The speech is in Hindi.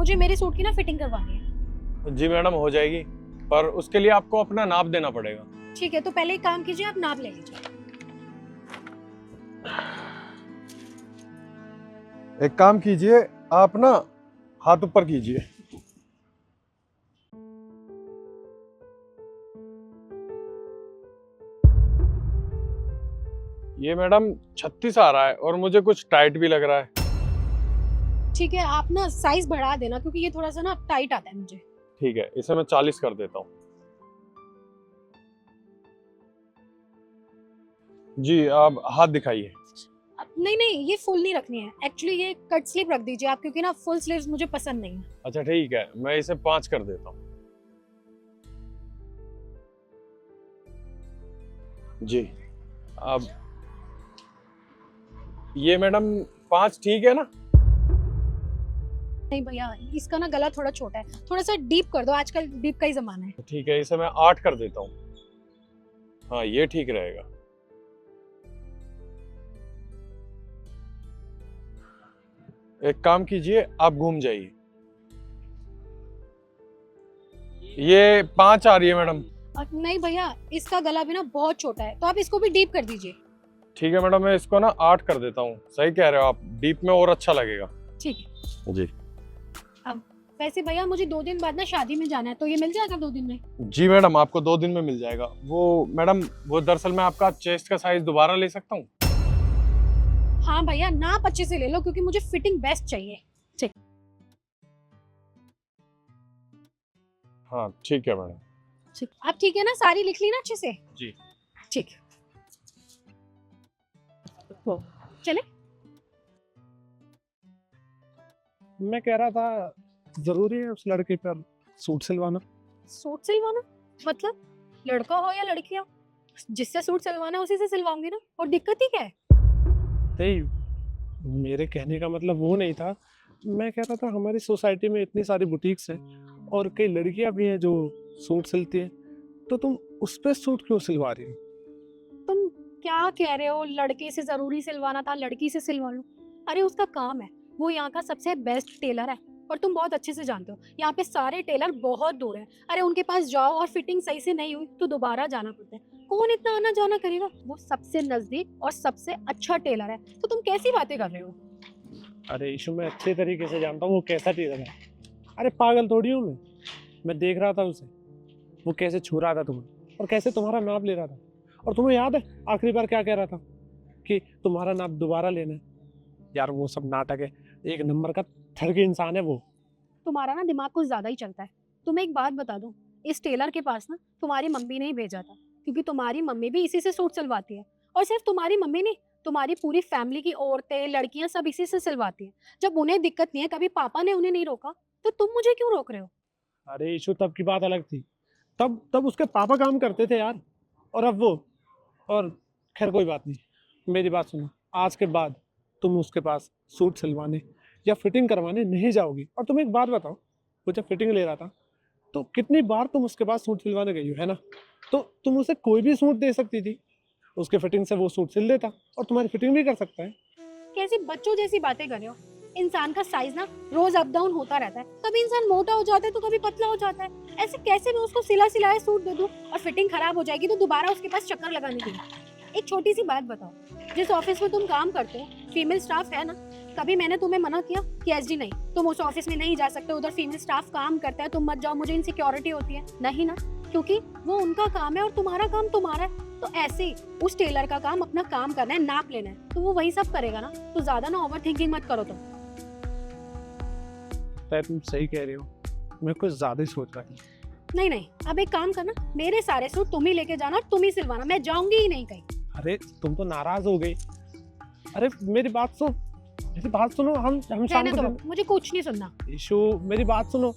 मुझे मेरे सूट की ना फिटिंग करवानी है। जी मैडम, हो जाएगी, पर उसके लिए आपको अपना नाप देना पड़ेगा। ठीक है, तो पहले एक काम कीजिए, आप नाप ले लीजिए। एक काम कीजिए, आप ना हाथ ऊपर कीजिए। ये मैडम 36 आ रहा है और मुझे कुछ टाइट भी लग रहा है। ठीक है, आप ना साइज बढ़ा देना क्योंकि ये थोड़ा सा ना टाइट आता है मुझे। ठीक है, इसे मैं 40 कर देता हूँ। जी, आप हाथ दिखाइए। नहीं नहीं, ये फुल नहीं रखनी है, एक्चुअली ये कट स्लीव रख दीजिए आप, क्योंकि ना फुल स्लीव्स मुझे पसंद नहीं है। अच्छा ठीक है, मैं इसे 5 कर देता हूँ। जी, अब ये मैडम 5 ठीक है ना? नहीं भैया, इसका ना गला थोड़ा छोटा है, थोड़ा सा डीप कर दो, आजकल डीप का ही जमाना है। ठीक है, इसे मैं 8 कर देता हूँ। हाँ, ये ठीक रहेगा। एक काम कीजिए, आप घूम जाइए। ये 5 आ रही है मैडम। नहीं भैया, इसका गला भी ना बहुत छोटा है, तो आप इसको भी डीप कर दीजिए। ठीक है मैडम, मैं इसको ना 8 कर देता हूँ। सही कह रहे हो आप, डीप में और अच्छा लगेगा। ठीक है। जी वैसे भैया, मुझे 2 दिन बाद ना शादी में जाना है, तो ये मिल जाएगा 2 दिन में? जी मैडम, आपको 2 दिन में मिल जाएगा। वो मैडम, वो दरअसल मैं आपका चेस्ट का साइज दोबारा ले सकता हूँ? हाँ भैया, नाप अच्छे से ले लो क्योंकि मुझे फिटिंग बेस्ट चाहिए। ठीक। हाँ ठीक है मैडम। ठीक, आप ठीक है ना? सारी लिख ली ना अच्छे से? जी ठीक। चले। मैं कह रहा था, जरूरी है उस लड़के पर सूट सिलवाना? सूट सिलवाना मतलब? लड़का हो या लड़की हो, जिससे सूट सिलवाना है उसी से सिलवाऊंगी ना, और दिक्कत ही क्या है? नहीं, मेरे कहने का मतलब वो नहीं था। मैं कह रहा था, हमारी सोसाइटी में इतनी सारी बुटीक्स हैं और कई लड़कियां भी हैं जो सूट सिलती हैं, तो तुम उस पर सूट क्यों सिलवा रही हो? तुम क्या कह रहे हो? लड़के से जरूरी सिलवाना था, लड़की से सिलवा लो। अरे उसका काम है, वो यहाँ का सबसे बेस्ट टेलर है, और तुम बहुत अच्छे से जानते हो यहाँ पे सारे टेलर बहुत दूर हैं। अरे उनके पास जाओ और फिटिंग सही से नहीं हुई तो दोबारा जाना पड़ता है। कौन इतना आना जाना करेगा? वो सबसे नजदीक और सबसे अच्छा टेलर है, तो तुम कैसी बातें कर रहे हो? अरे इशू, मैं अच्छे तरीके से जानता हूँ वो कैसा टेलर है। अरे पागल थोड़ी हूँ मैं देख रहा था उसे, वो कैसे छू रहा था तुम्हें और कैसे तुम्हारा नाप ले रहा था। और तुम्हें याद है आखिरी बार क्या कह रहा था कि तुम्हारा नाप दोबारा लेना है? यार वो सब नाटक है, एक नंबर का ठरकी इंसान है वो। तुम्हारा ना दिमाग कुछ ज्यादा ही चलता है। तुम्हें एक बात बता दूं, इस टेलर के पास ना तुम्हारी मम्मी ने ही भेजा था, क्योंकि तुम्हारी मम्मी भी इसी से सूट सिलवाती है। और सिर्फ तुम्हारी मम्मी नहीं, तुम्हारी पूरी फैमिली की औरतें लड़कियां सब इसी से सिलवाती हैं। जब उन्हें दिक्कत नहीं है, कभी पापा ने उन्हें नहीं रोका, तो तुम मुझे क्यों रोक रहे हो? अरे इशू, तब की बात अलग थी। तब उसके पापा काम करते थे यार, और अब वो। और खैर कोई बात नहीं, मेरी बात सुनो, आज के बाद तुम उसके पास सूट सिलवाने या फिटिंग करवाने नहीं जाओगी। और तुम एक बात बताओ, वो जब फिटिंग ले रहा था तो कितनी बार तुम उसके पास सूट सिलवाने गई हो, है ना? तो तुम उसे कोई भी सूट दे सकती थी, उसके फिटिंग से वो सूट सिल देता और तुम्हारी फिटिंग भी कर सकता है। कैसी बच्चों जैसी बातें कर रहे हो? इंसान का साइज ना रोज अप डाउन होता रहता है, कभी इंसान मोटा हो जाता है तो कभी पतला हो जाता है। ऐसे कैसे मैं उसको सिला सिलाया सूट दे दूं और फिटिंग खराब हो जाएगी तो दोबारा उसके पास चक्कर लगाने के लिए? एक छोटी सी बात बताओ, जिस ऑफिस में तुम काम करते हो फीमेल स्टाफ है ना, कभी मैंने तुम्हें मना किया कि एसडी नहीं, तुम उस ऑफिस में नहीं जा सकते, उधर फीमेल स्टाफ काम करता है, तुम मत जाओ, मुझे इनसिक्योरिटी होती है? नहीं ना, क्योंकि वो उनका काम है और तुम्हारा काम तुम्हारा है। तो ऐसे ही उस टेलर का काम अपना काम करना है, नाप लेना है, तो वो वही सब करेगा ना। तो ज्यादा ना ओवर थिंकिंग मत करो तुम। तुम सही कह रहे हो, मैं कुछ ज्यादा ही सोच रहा हूँ। नहीं नहीं, अब एक काम करना, मेरे सारे सूट तुम ही लेके जाना और तुम ही सिलवाना, मैं जाऊंगी ही नहीं कहीं। अरे तुम तो नाराज हो गई। अरे मेरी बात सुनो, हम शाम रहने को दो, मुझे कुछ नहीं सुनना। इशू, मेरी बात सुनो।